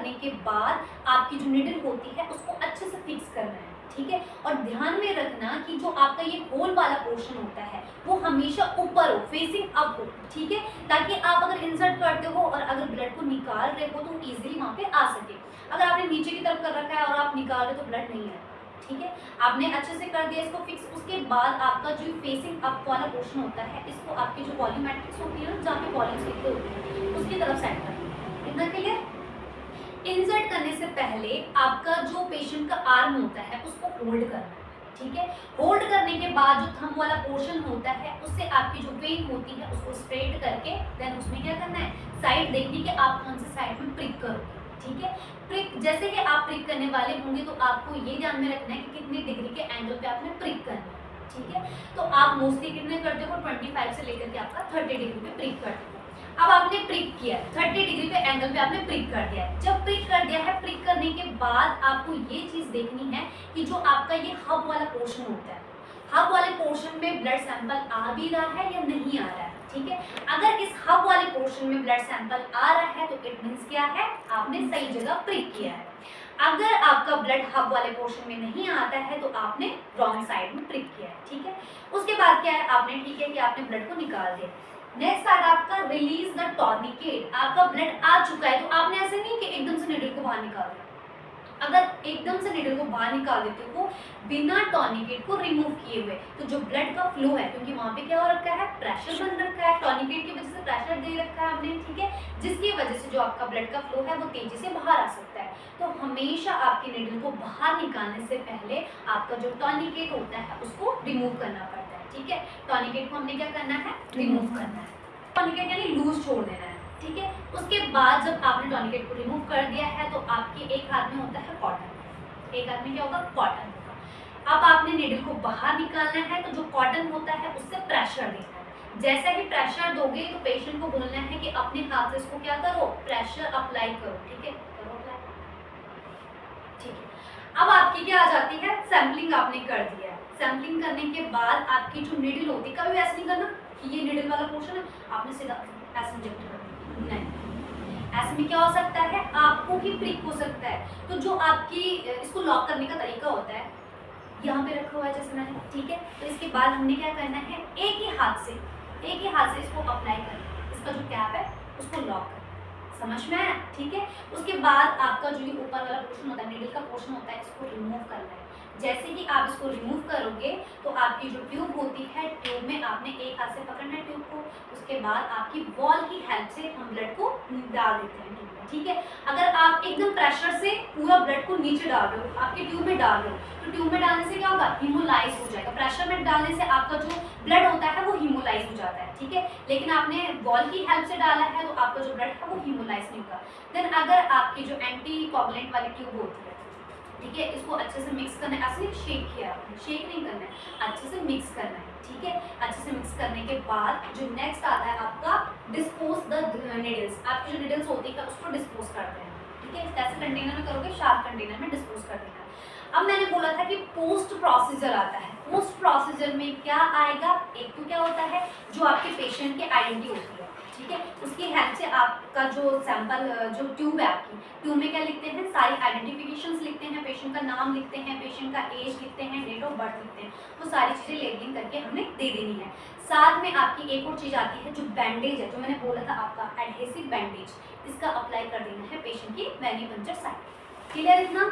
करने के बाद आपकी जो निडल होती है उसको अच्छे से फिक्स करना है, ठीक है। और ध्यान में रखना कि जो आपका ये होल वाला पोर्शन होता है वो हमेशा ऊपर हो, फेसिंग अप हो, ठीक है, ताकि आप अगर इंसर्ट करते हो और अगर ब्लड को निकाल रहे हो तो इजीली वहाँ पे आ सके। अगर आपने नीचे की तरफ कर रखा है और आप निकाल रहे हो तो ब्लड नहीं आएगा, ठीक है। आपने अच्छे से कर दिया इसको फिक्स। उसके बाद आपका जो फेसिंग अप वाला पोर्शन होता है इसको आपकी जो वॉल्यूमेट्रिक्स होती है ना, जहाँ पे वॉल्यूम्स लिखते होते हैं उसकी तरफ सेट करना। इतना क्लियर? इंसर्ट करने से पहले आपका जो पेशेंट का आर्म होता है उसको होल्ड करना है, ठीक है। होल्ड करने के बाद जो थंब वाला पोर्शन होता है उससे आपकी जो वेन होती है उसको स्ट्रेट करके देन उसमें क्या करना है, साइड देखनी कि आप कौन से साइड में प्रिक करोगे, ठीक है। प्रिक जैसे कि आप प्रिक करने वाले होंगे तो आपको ये ध्यान में रखना है कि कितने डिग्री के एंगल पे आपने प्रिक करना है, ठीक है। तो आप मोस्टली कितने करते हो, 25 से लेकर के आपका 30 डिग्री पे प्रिक करते हो। अब आपने प्रिक किया 30 डिग्री पे एंगल पे आपने प्रिक कर दिया है। जब प्रिक कर दिया है, प्रिक करने के बाद आपको ये चीज देखनी है कि जो आपका ये हब वाला पोर्शन होता है, हब वाले पोर्शन में ब्लड सैंपल आ भी रहा है या नहीं आ रहा है, ठीक है। अगर इस हब वाले पोर्शन में ब्लड सैंपल आ रहा है तो इट मींस क्या है, आपने सही जगह प्रिक किया है। अगर आपका ब्लड हब वाले पोर्शन में नहीं आता है तो आपने रॉन्ग साइड में प्रिक किया है, ठीक है। उसके बाद क्या है, आपने ठीक है कि आपने ब्लड को निकाल दिया। नेक्स्ट आता है आपका रिलीज द टॉर्निकेट। आपका ब्लड आ चुका है तो आपने ऐसे नहीं कि एकदम से निडल को बाहर निकाल दिया। अगर एकदम से निडल को बाहर निकाल देते हो बिना टॉर्निकेट को रिमूव किए हुए तो जो ब्लड का फ्लो है, क्योंकि वहां पे क्या हो रखा है, प्रेशर बन रखा है, टॉर्निकेट की वजह से प्रेशर दे रखा है हमने, ठीक है, जिसकी वजह से जो आपका ब्लड का फ्लो है वो तेजी से बाहर आ सकता है। तो हमेशा आपकी निडल को बाहर निकालने से पहले आपका जो टॉर्निकेट होता है उसको रिमूव करना पड़ता है, ठीक है। टॉर्निकेट को हमने क्या करना है, रिमूव करना है। टॉर्निकेट यानी लूज छोड़ देना है, ठीक है। उसके बाद जब आपने टॉर्निकेट को रिमूव कर दिया है तो आपके एक हाथ में होता है कॉटन, एक हाथ में क्या होगा, कॉटन होगा। अब आपने निडल को बाहर निकालना है तो जो कॉटन होता है उससे प्रेशर देना है। जैसा ही प्रेशर दोगे तो पेशेंट को बोलना है कि अपने हाथ से इसको क्या करो, प्रेशर अप्लाई करो, ठीक है, करो अप्लाई, ठीक है। अब आपकी क्या आ जाती है, सैंपलिंग आपने कर दिया है। सैंपलिंग करने के बाद आपकी जो निडल होती है, कभी ऐसा नहीं करना कि ये निडल वाला पोर्शन है आपने सीधा ऐसे इंजेक्ट कर दिया, नहीं। ऐसे में क्या हो सकता है, आपको ही प्रिक हो सकता है। तो जो आपकी इसको लॉक करने का तरीका होता है, यहाँ पे रखा हुआ है जैसे मैंने, ठीक है। तो इसके बाद हमने क्या करना है, एक ही हाथ से इसको अप्लाई करना, इसका जो कैप है उसको लॉक करना, समझ में आया, ठीक है। उसके बाद आपका जो ये ऊपर वाला पोर्शन होता है, निडल का पोर्शन होता है, इसको रिमूव करना है। जैसे ही आप इसको रिमूव करोगे तो आपकी जो ट्यूब होती है, ट्यूब में आपने एक हाथ से पकड़ना है ट्यूब को। उसके बाद आपकी वॉल की हेल्प से हम ब्लड को डाल देते हैं ट्यूब में, ठीक है। अगर आप एकदम प्रेशर से पूरा ब्लड को नीचे डाल रहे हो, आपके ट्यूब में डाल रहे हो, तो ट्यूब में डालने से क्या होगा, हीमोलाइज हो जाएगा। प्रेशर में डालने से आपका जो ब्लड होता है वो हीमोलाइज हो जाता है, ठीक है। लेकिन आपने वॉल की हेल्प से डाला है तो आपका जो ब्लड है वो हीमोलाइज नहीं होगा। देन अगर आपकी जो एंटी कोगुलेंट वाली ट्यूब होती है, ठीक है, इसको अच्छे से मिक्स करना है। ऐसे शेक किया आपने, शेक नहीं करना है, अच्छे से मिक्स करना है, ठीक है। अच्छे से मिक्स करने के बाद जो नेक्स्ट आता है आपका डिस्पोज द निडल्स। आपकी जो निडल्स होती है उसको डिस्पोज करते हैं, ठीक है। कैसे कंटेनर में करोगे, शार्प कंटेनर में डिस्पोज कर देना। अब मैंने बोला था कि पोस्ट प्रोसीजर आता है। पोस्ट प्रोसीजर में क्या आएगा, एक तो क्या होता है, जो आपके पेशेंट की आइडेंटिटी होती है, ठीक है, उसकी हेल्प से आपका जो सैंपल, जो ट्यूब है आपकी, ट्यूब में क्या लिखते हैं, सारी आइडेंटिफिकेशंस लिखते हैं, पेशेंट का नाम लिखते हैं, पेशेंट का एज लिखते हैं, डेट ऑफ बर्थ लिखते हैं, वो सारी चीज़ें लेबलिंग करके हमने दे देनी है। साथ में आपकी एक और चीज़ आती है जो बैंडेज है, जो मैंने बोला था आपका एडहेसिव बैंडेज, इसका अप्लाई कर देना है पेशेंट की वेनिपंचर साइड। क्लियर इतना?